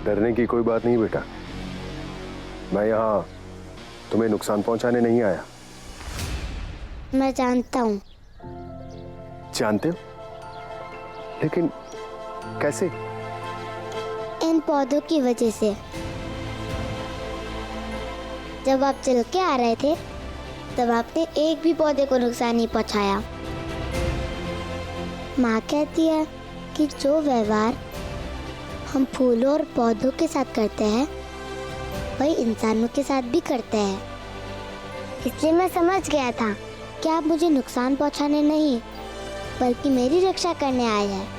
डरने की कोई बात नहीं बेटा। मैं यहाँ तुम्हें नुकसान पहुंचाने नहीं आया। मैं जानता हूँ। जानते हो? लेकिन कैसे? इन पौधों की वजह से। जब आप चल के आ रहे थे तब आपने एक भी पौधे को नुकसान नहीं पहुंचाया। माँ कहती है कि जो व्यवहार हम फूलों और पौधों के साथ करते हैं वही इंसानों के साथ भी करते हैं। इसलिए मैं समझ गया था कि आप मुझे नुकसान पहुंचाने नहीं बल्कि मेरी रक्षा करने आए हैं।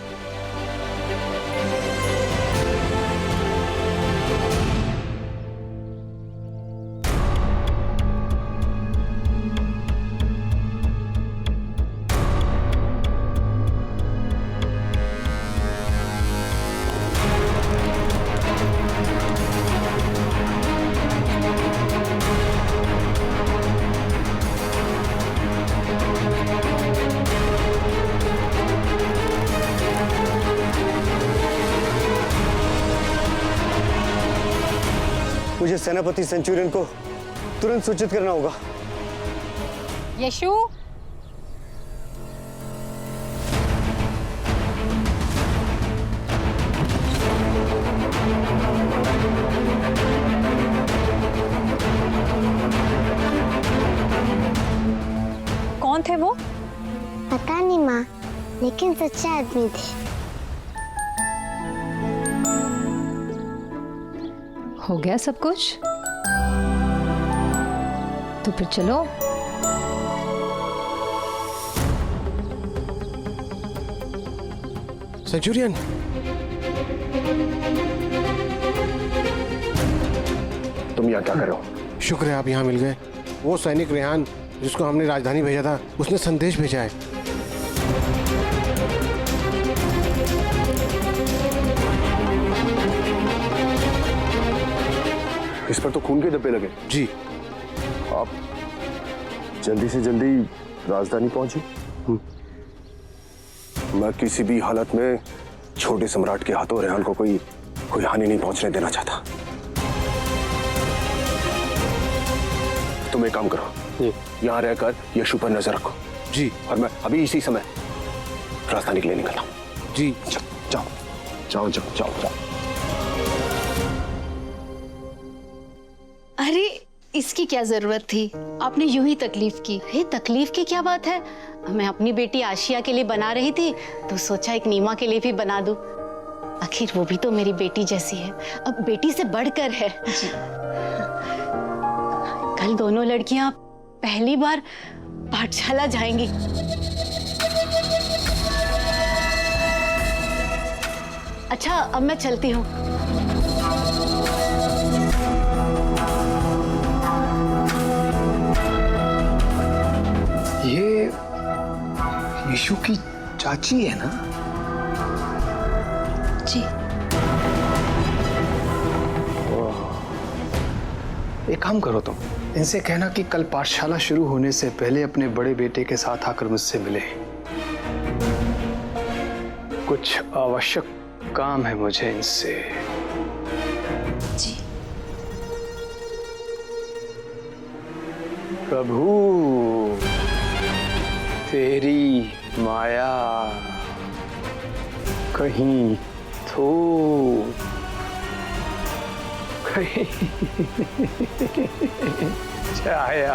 मुझे सेनापति सेंचुरियन को तुरंत सूचित करना होगा। यशु, कौन थे वो? पता नहीं माँ, लेकिन सच्चे आदमी थे। हो गया सब कुछ? तो फिर चलो। सेंचुरियन, तुम यहाँ क्या कर रहे हो? शुक्र है आप यहाँ मिल गए। वो सैनिक रेहान जिसको हमने राजधानी भेजा था उसने संदेश भेजा है। इस पर तो खून के धब्बे लगे। जी। आप जल्दी से जल्दी राजधानी पहुंची। मैं किसी भी हालत में छोटे सम्राट के हाथों रेहान को कोई हानि नहीं पहुंचने देना चाहता। तुम एक काम करो, यहाँ रहकर यशु पर नजर रखो। जी। और मैं अभी इसी समय राजधानी के लिए निकलता हूँ। जी। जाओ जाओ जाओ जाओ जाओ। अरे इसकी क्या जरूरत थी? आपने यूं ही तकलीफ की। अरे तकलीफ की क्या बात है? मैं अपनी बेटी आशिया के लिए बना रही थी तो सोचा एक नीमा के लिए भी बना दूं। आखिर वो भी तो मेरी बेटी जैसी है, अब बेटी से बढ़कर है। जी। कल दोनों लड़कियां पहली बार पाठशाला जाएंगी। अच्छा अब मैं चलती हूँ। ये यशु की चाची है ना? जी। एक काम करो तुम, इनसे कहना कि कल पाठशाला शुरू होने से पहले अपने बड़े बेटे के साथ आकर मुझसे मिले। कुछ आवश्यक काम है मुझे इनसे। जी। प्रभु, तेरी माया कहीं तो कहीं छाया।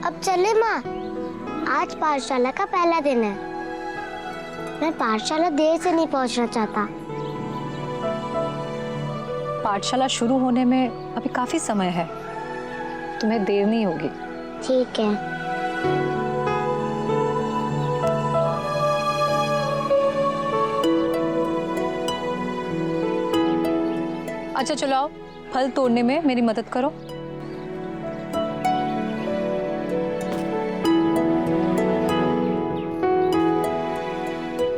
अब चले माँ, आज पाठशाला का पहला दिन है। मैं पाठशाला देर से नहीं पहुंचना चाहता। पाठशाला शुरू होने में अभी काफी समय है, तुम्हें देर नहीं होगी। ठीक है। अच्छा चलो आओ, फल तोड़ने में मेरी मदद करो।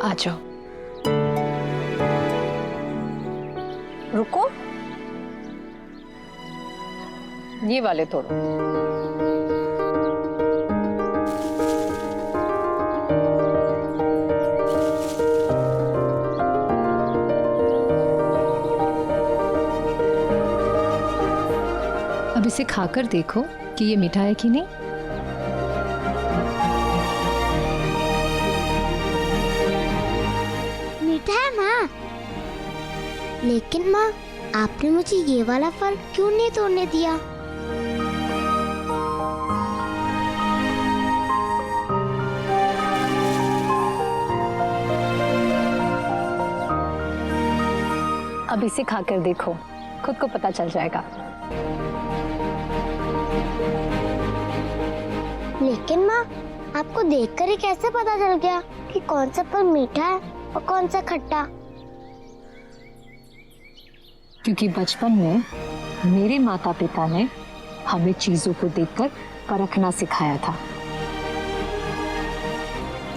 आ जाओ। रुको। ये वाले तोड़ो। अब इसे खाकर देखो कि ये मीठा है कि नहीं। मीठा है माँ। लेकिन माँ, आपने मुझे ये वाला फल क्यों नहीं तोड़ने दिया? अब इसे खाकर देखो, खुद को पता चल जाएगा। लेकिन माँ, आपको देखकर ही कैसे पता चल गया कि कौन सा फल मीठा है और कौन सा खट्टा? क्योंकि बचपन में मेरे माता पिता ने हमें चीजों को देखकर परखना सिखाया था।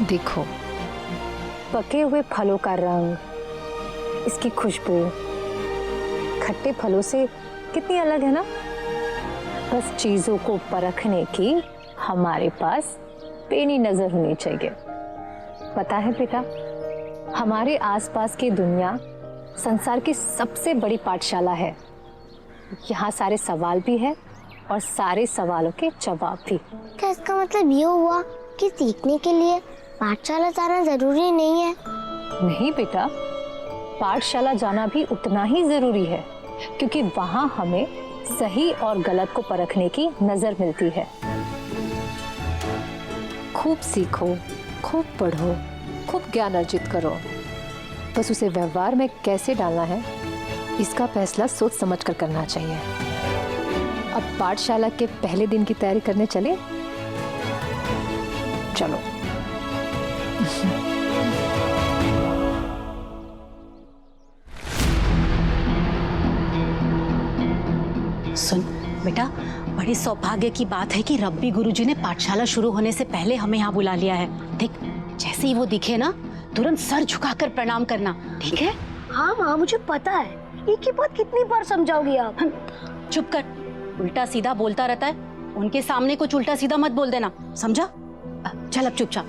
देखो, पके हुए फलों का रंग, इसकी खुशबू खट्टे फलों से कितनी अलग है ना। बस चीजों को परखने की हमारे पास पेनी नजर होनी चाहिए। पता है बेटा, हमारे आसपास की दुनिया संसार की सबसे बड़ी पाठशाला है। यहाँ सारे सवाल भी है और सारे सवालों के जवाब भी। क्या इसका मतलब ये हुआ कि सीखने के लिए पाठशाला जाना जरूरी नहीं है? नहीं बेटा, पाठशाला जाना भी उतना ही जरूरी है, क्योंकि वहाँ हमें सही और गलत को परखने की नजर मिलती है। खूब सीखो, खूब पढ़ो, खूब ज्ञान अर्जित करो, बस उसे व्यवहार में कैसे डालना है इसका फैसला सोच समझ कर करना चाहिए। अब पाठशाला के पहले दिन की तैयारी करने चले? चलो। सुन बेटा, बड़ी सौभाग्य की बात है कि रब्बी गुरुजी ने पाठशाला शुरू होने से पहले हमें यहाँ बुला लिया है। देख, जैसे ही वो दिखे ना, तुरंत सर झुकाकर प्रणाम करना, ठीक है? हाँ माँ, मुझे पता है। एक ही बात कितनी बार समझाओगी आप? चुप कर, उल्टा सीधा बोलता रहता है। उनके सामने कुछ उल्टा सीधा मत बोल देना, समझा? चल अब चुपचाप।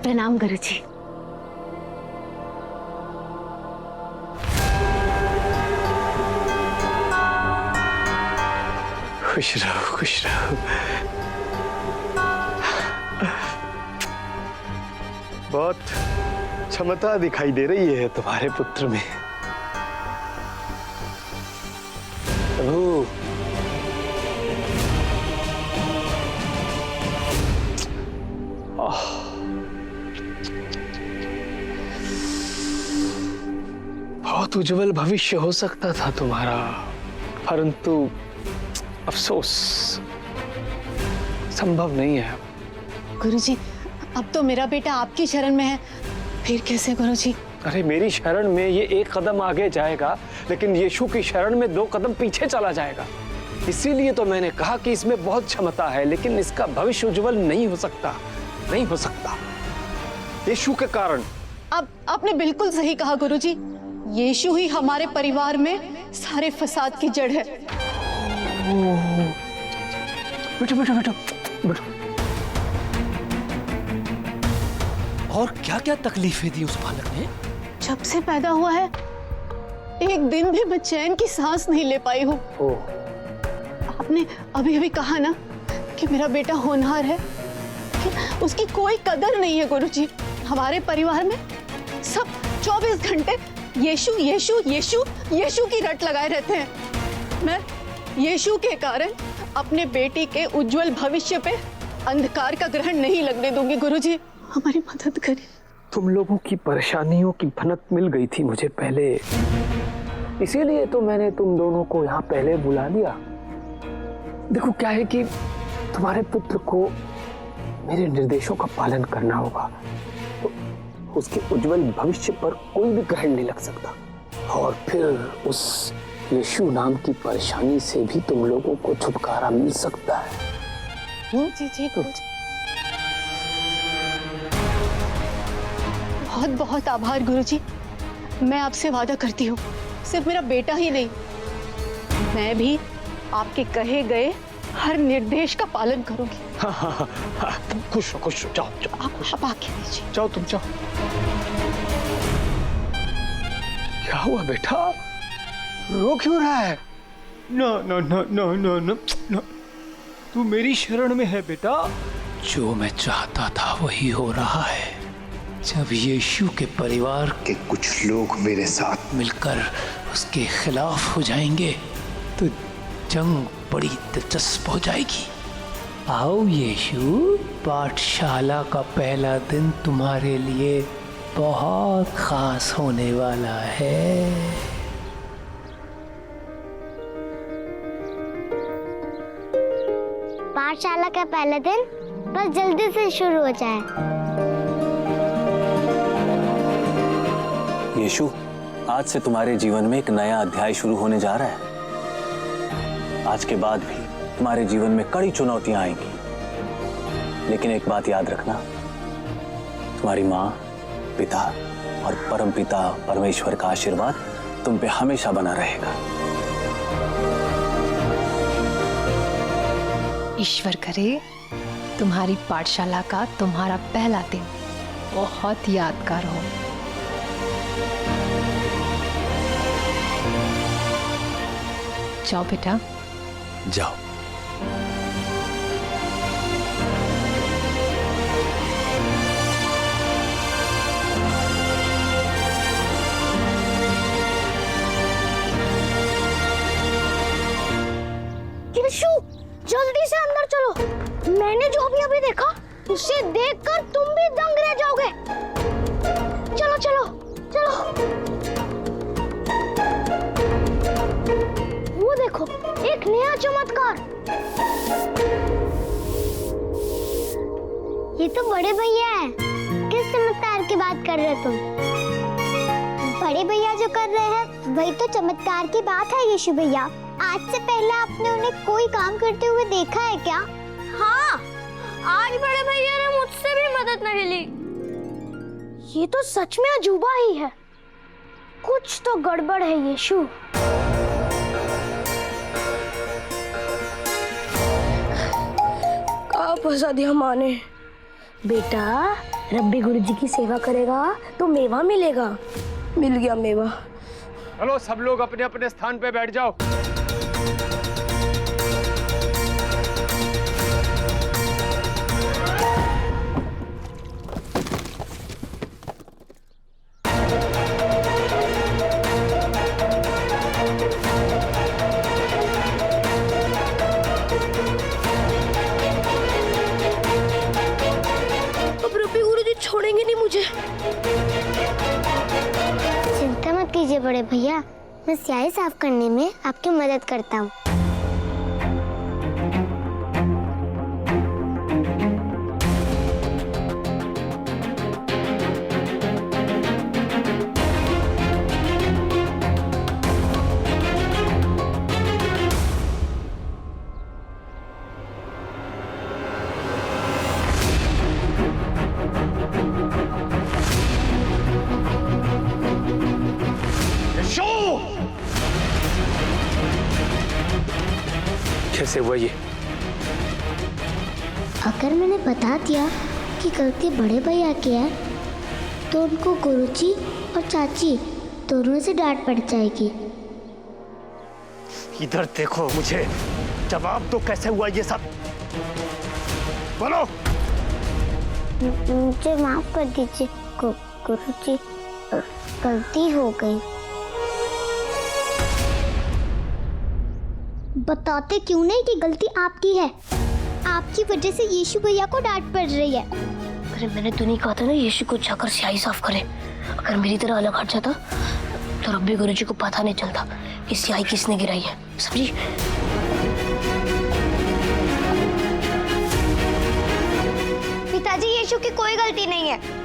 प्रणाम गुरुजी। खुश रहो, खुश रहो। बहुत क्षमता दिखाई दे रही है तुम्हारे पुत्र में। प्रभु, बहुत उज्जवल भविष्य हो सकता था तुम्हारा, परंतु अफसोस संभव नहीं है। गुरुजी, अब तो मेरा बेटा आपकी शरण में है, फिर कैसे गुरुजी? अरे मेरी शरण में ये एक कदम आगे जाएगा, लेकिन यीशु की शरण में 2 कदम पीछे चला जाएगा। इसीलिए तो मैंने कहा कि इसमें बहुत क्षमता है, लेकिन इसका भविष्य उज्जवल नहीं हो सकता, नहीं हो सकता यीशु के कारण। अब आपने बिल्कुल सही कहा गुरुजी, यीशु ही हमारे परिवार में सारे फसाद की जड़ है। बैठो बैठो बैठो बैठो। और क्या क्या तकलीफें दी उस बालक ने? जब से पैदा हुआ है, एक दिन भी मैं चैन की सांस नहीं ले पाई हूँ। आपने अभी अभी कहा ना कि मेरा बेटा होनहार है, कि उसकी कोई कदर नहीं है गुरुजी। हमारे परिवार में सब 24 घंटे यीशु यीशु यीशु यीशु की रट लगाए रहते हैं। मैं यीशु के कारण अपने बेटी के उज्जवल भविष्य पे अंधकार का ग्रहण नहीं लगने दूंगी। गुरुजी, हमारी मदद करिए। तुम लोगों की परेशानियों की भनक मिल गई थी मुझे पहले, इसीलिए तो मैंने तुम दोनों को यहाँ पहले बुला लिया। देखो क्या है कि तुम्हारे पुत्र को मेरे निर्देशों का पालन करना होगा, तो उसके उज्जवल भविष्य पर कोई भी ग्रहण नहीं लग सकता, और फिर उस यीशु नाम की परेशानी से भी तुम लोगों को छुटकारा मिल सकता है। जी जी गुरुजी, बहुत बहुत आभार गुरुजी। मैं आपसे वादा करती हूँ सिर्फ मेरा बेटा ही नहीं, मैं भी आपके कहे गए हर निर्देश का पालन करूंगी। हाँ, खुश हो, जाओ जाओ, आप आके दीजिए। जाओ तुम जाओ। क्या हुआ बेटा, रो क्यों रहा है? No no no no no no no, तू मेरी शरण में है बेटा। जो मैं चाहता था वही हो रहा है। जब यीशु के परिवार के कुछ लोग मेरे साथ मिलकर उसके खिलाफ हो जाएंगे तो जंग बड़ी दिलचस्प हो जाएगी। आओ यीशु, पाठशाला का पहला दिन तुम्हारे लिए बहुत खास होने वाला है। पाठशाला का पहला दिन बस जल्दी से शुरू हो जाए। यीशु, आज से तुम्हारे जीवन में एक नया अध्याय शुरू होने जा रहा है। आज के बाद भी तुम्हारे जीवन में कड़ी चुनौतियां आएंगी, लेकिन एक बात याद रखना, तुम्हारी माँ, पिता और परमपिता परमेश्वर का आशीर्वाद तुम पे हमेशा बना रहेगा। ईश्वर करे तुम्हारी पाठशाला का तुम्हारा पहला दिन बहुत यादगार हो। जाओ बेटा, जाओ। यीशु, जल्दी से अंदर चलो। मैंने जो भी अभी देखा उसे देखकर तुम भी दंग रह जाओगे। चलो चलो चलो। वो देखो, एक नया चमत्कार। ये तो बड़े भैया है। किस चमत्कार की बात कर रहे हो तुम? बड़े भैया जो कर रहे हैं वही तो चमत्कार की बात है यीशु भैया। आज से पहले आपने उन्हें कोई काम करते हुए देखा है क्या? हाँ, आज बड़े भैया ने मुझसे भी मदद नहीं ली। ये तो सच में अजूबा ही है। कुछ तो गड़बड़ है यीशु। कहाँ फंसा दिया माँ ने? बेटा, रब्बी गुरुजी की सेवा करेगा तो मेवा मिलेगा। मिल गया मेवा। चलो सब लोग अपने अपने स्थान पे बैठ जाओ। अब रब्बी गुरुजी छोड़ेंगे नहीं मुझे। चिंता मत कीजिए बड़े भैया, मैं स्याही साफ करने में आपकी मदद करता हूँ। कैसे हुआ ये? अगर मैंने बता दिया कि गलती बड़े भैया की है तो उनको गुरुजी और चाची दोनों से डांट पड़ जाएगी। इधर देखो, मुझे जवाब दो, कैसे हुआ ये सब? बोलो। मुझे माफ कर दीजिए गुरुजी, गलती हो गई। बताते क्यों नहीं कि गलती आपकी है? आपकी वजह से यीशु भैया को डांट पड़ रही है। अरे मैंने तो नहीं कहा था ना यीशु को जाकर स्याही साफ करे। अगर मेरी तरह अलग हट जाता तो रब्बी गुरुजी को पता नहीं चलता कि स्याही किसने गिराई है। समझी? पिताजी, यीशु की कोई गलती नहीं है।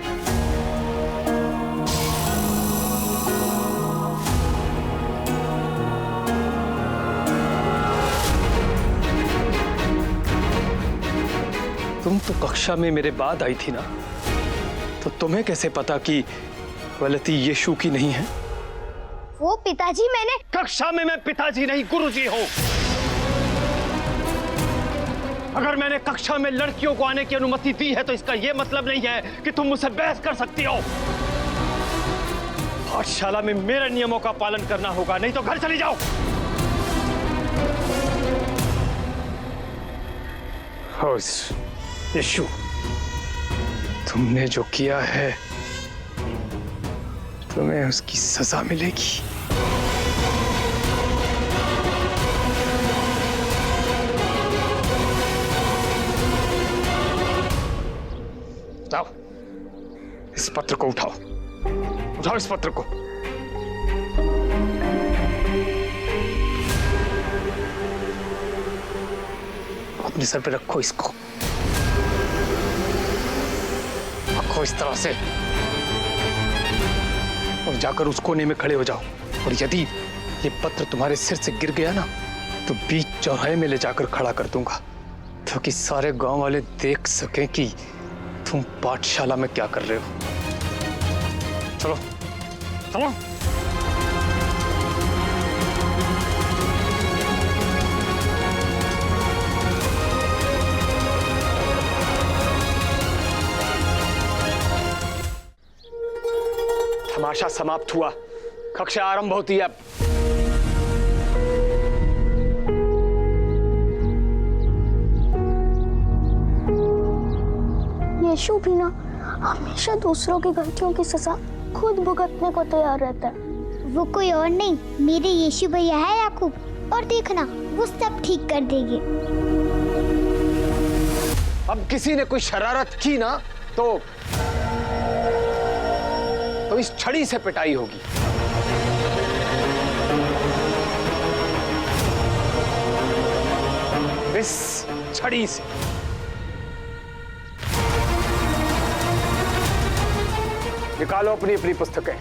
तुम तो कक्षा में मेरे बाद आई थी ना, तो तुम्हें कैसे पता कि गलती यीशु की नहीं है? वो पिताजी मैंने कक्षा में मैं पिताजी नहीं गुरुजी हूं। अगर मैंने कक्षा में लड़कियों को आने की अनुमति दी है तो इसका यह मतलब नहीं है कि तुम मुझसे बहस कर सकती हो। पाठशाला में मेरे नियमों का पालन करना होगा, नहीं तो घर चली जाओ। यीशु, तुमने जो किया है तुम्हें उसकी सजा मिलेगी। जाओ, इस पत्र को उठाओ, उठाओ इस पत्र को। अपने सर पे रखो इसको, रखो इस तरह से, और जाकर उस कोने में खड़े हो जाओ। और यदि ये पत्र तुम्हारे सिर से गिर गया ना तो बीच चौराहे में ले जाकर खड़ा कर दूंगा, ताकि सारे गांव वाले देख सकें कि तुम पाठशाला में क्या कर रहे हो। चलो चलो। तमाशा समाप्त हुआ, कक्षा आरंभ होती है अब। यीशु भी ना हमेशा दूसरों की गलतियों की सजा खुद भुगतने को तैयार रहता है। वो कोई और नहीं, मेरे यीशु भैया है याकूब, और देखना वो सब ठीक कर देंगे। अब किसी ने कोई शरारत की ना तो इस छड़ी से पिटाई होगी। इस छड़ी से। निकालो अपनी अपनी पुस्तकें।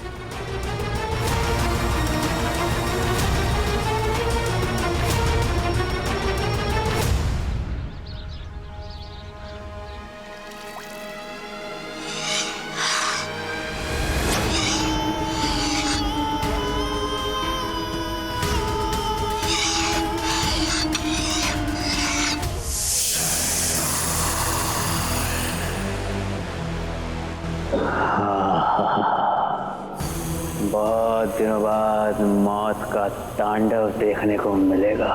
बहुत दिनों बाद मौत का तांडव देखने को मिलेगा।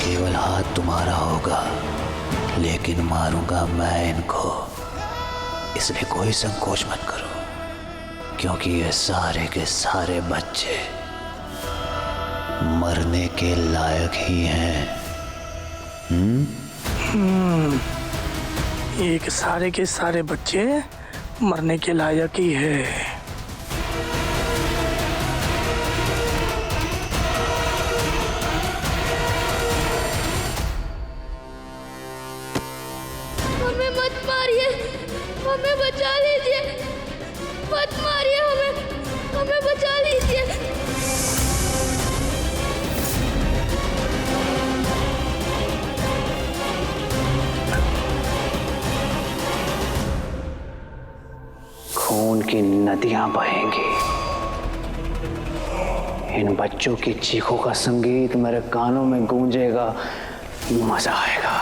केवल हाथ तुम्हारा होगा, लेकिन मारूंगा मैं इनको। इसलिए कोई संकोच मत करो, क्योंकि ये सारे के सारे बच्चे मरने के लायक ही हैं। ये सारे के सारे बच्चे मरने के लायक ही है। हमें बचा लीजिए, मत मारिए हमें, हमें बचा लीजिए। खून की नदियां बहेंगी। इन बच्चों की चीखों का संगीत मेरे कानों में गूंजेगा। मजा आएगा।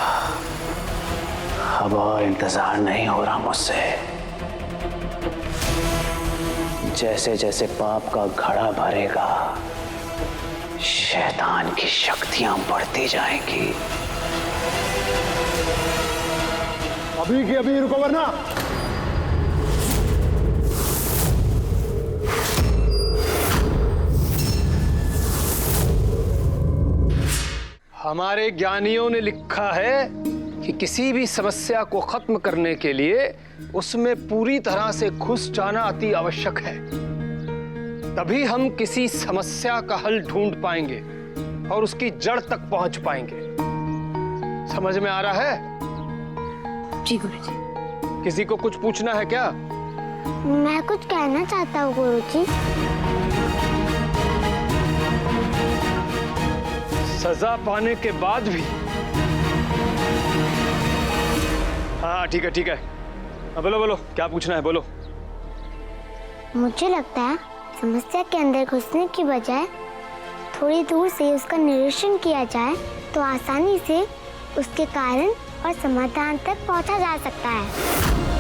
अब और इंतजार नहीं हो रहा मुझसे। जैसे जैसे पाप का घड़ा भरेगा, शैतान की शक्तियां बढ़ती जाएंगी। अभी की अभी रुको, वरना हमारे ज्ञानियों ने लिखा है कि किसी भी समस्या को खत्म करने के लिए उसमें पूरी तरह से घुस जाना अति आवश्यक है। तभी हम किसी समस्या का हल ढूंढ पाएंगे और उसकी जड़ तक पहुंच पाएंगे। समझ में आ रहा है? जी गुरुजी। किसी को कुछ पूछना है क्या? मैं कुछ कहना चाहता हूँ गुरुजी। सजा पाने के बाद भी? हाँ ठीक है ठीक है। बोलो बोलो, क्या पूछना है, बोलो। मुझे लगता है समस्या के अंदर घुसने की बजाय थोड़ी दूर से उसका निरीक्षण किया जाए तो आसानी से उसके कारण और समाधान तक पहुंचा जा सकता है।